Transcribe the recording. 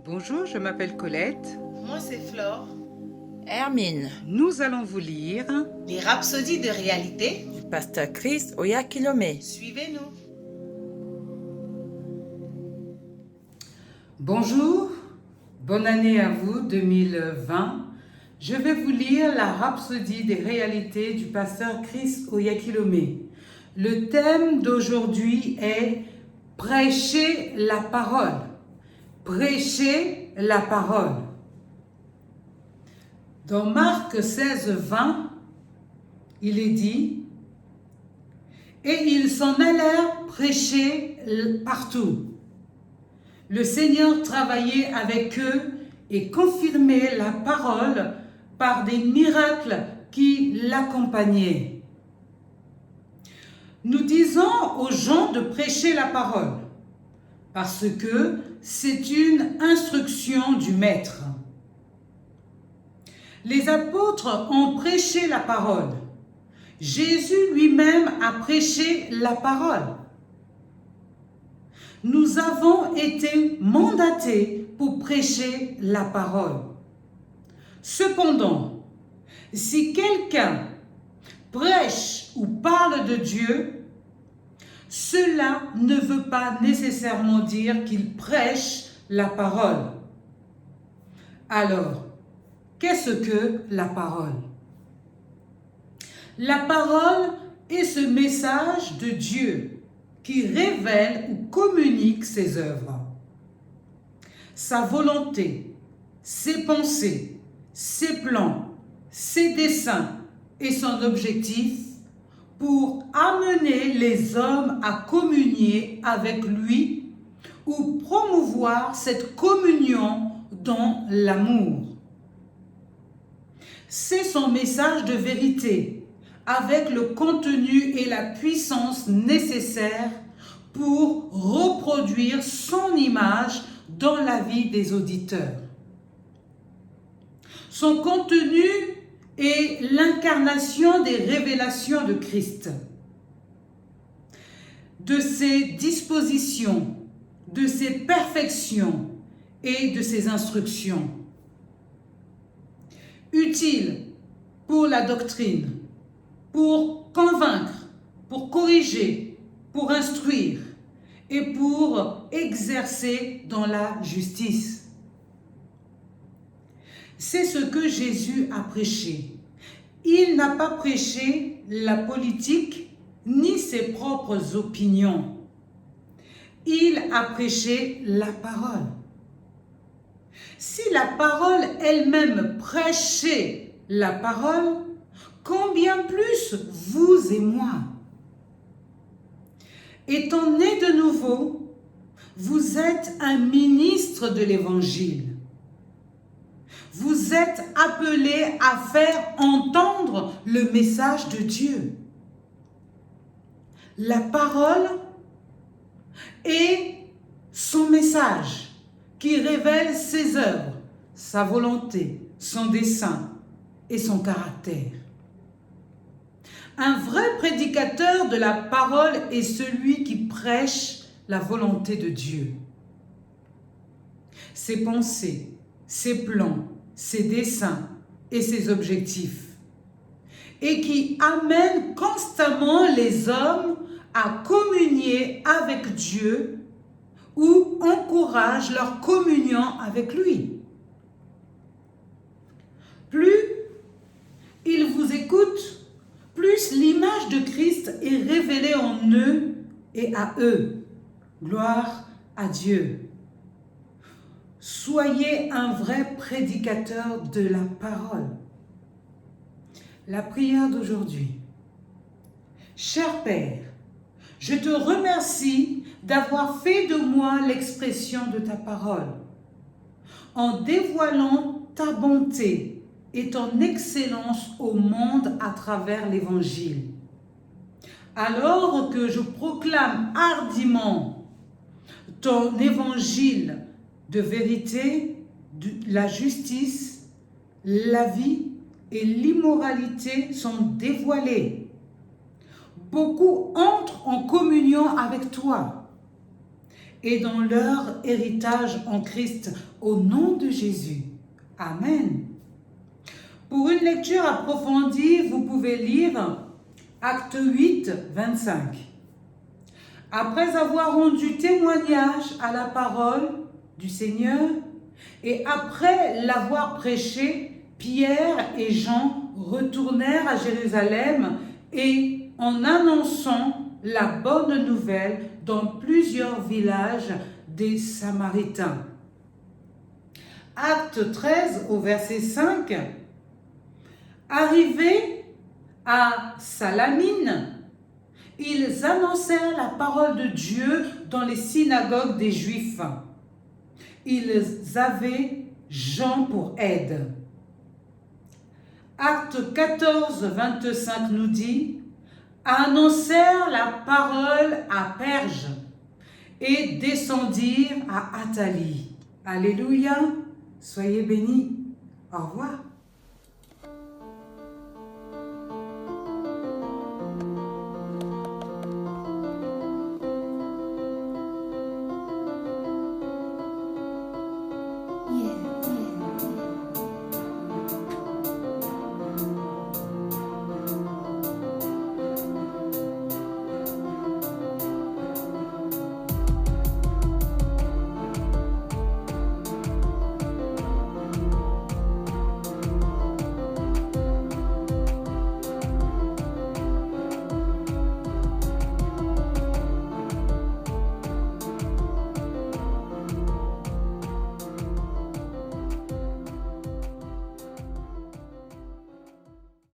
Bonjour, je m'appelle Colette. Moi, c'est Flore. Hermine, Nous allons vous lire Les rhapsodies de réalité. du pasteur Chris Oyakilome. Suivez-nous. Bonjour, bonne année à vous 2020. Je vais vous lire la rhapsodie des réalités du pasteur Chris Oyakilome. Le thème d'aujourd'hui est prêcher la parole. Prêcher la parole. Dans Marc 16, 20, il est dit « Et ils s'en allèrent prêcher partout. Le Seigneur travaillait avec eux et confirmait la parole par des miracles qui l'accompagnaient. » Nous disons aux gens de prêcher la parole parce que c'est une instruction du Maître. Les apôtres ont prêché la parole. Jésus lui-même a prêché la parole. Nous avons été mandatés pour prêcher la parole. Cependant, si quelqu'un prêche ou parle de Dieu, cela ne veut pas nécessairement dire qu'il prêche la parole. Alors, qu'est-ce que la parole? La parole est ce message de Dieu qui révèle ou communique ses œuvres, sa volonté, ses pensées, ses plans, ses desseins et son objectif pour amener les hommes à communier avec lui ou promouvoir cette communion dans l'amour. C'est son message de vérité avec le contenu et la puissance nécessaires pour reproduire son image dans la vie des auditeurs. Son contenu est l'incarnation des révélations de Christ, de ses dispositions, de ses perfections et de ses instructions. Utile pour la doctrine, pour convaincre, pour corriger, pour instruire et pour exercer dans la justice. C'est ce que Jésus a prêché. Il n'a pas prêché la politique ni ses propres opinions. Il a prêché la parole. Si la parole elle-même prêchait la parole, combien plus vous et moi? Étant né de nouveau, vous êtes un ministre de l'Évangile. Vous êtes appelé à faire entendre le message de Dieu. La parole est son message qui révèle ses œuvres, sa volonté, son dessein et son caractère. Un vrai prédicateur de la parole est celui qui prêche la volonté de Dieu. Ses pensées, ses plans, ses desseins et ses objectifs, et qui amène constamment les hommes à communier avec Dieu ou encourage leur communion avec lui. Plus ils vous écoutent, plus l'image de Christ est révélée en eux et à eux. Gloire à Dieu. Soyez un vrai prédicateur de la parole. La prière d'aujourd'hui. Cher Père, je te remercie d'avoir fait de moi l'expression de ta parole, en dévoilant ta bonté et ton excellence au monde à travers l'Évangile. Alors que je proclame hardiment ton Évangile de vérité, de la justice, la vie et l'immoralité sont dévoilés. Beaucoup entrent en communion avec toi et dans leur héritage en Christ, au nom de Jésus. Amen. Pour une lecture approfondie, vous pouvez lire Acte 8, 25. Après avoir rendu témoignage à la parole du Seigneur et après l'avoir prêché, Pierre et Jean retournèrent à Jérusalem et en annonçant la bonne nouvelle dans plusieurs villages des Samaritains. Acte 13 au verset 5. Arrivés à Salamine, ils annoncèrent la parole de Dieu dans les synagogues des Juifs. Ils avaient Jean pour aide. Acte 14, 25 nous dit « Annoncèrent la parole à Perge et descendirent à Athalie. » Alléluia, soyez bénis. Au revoir.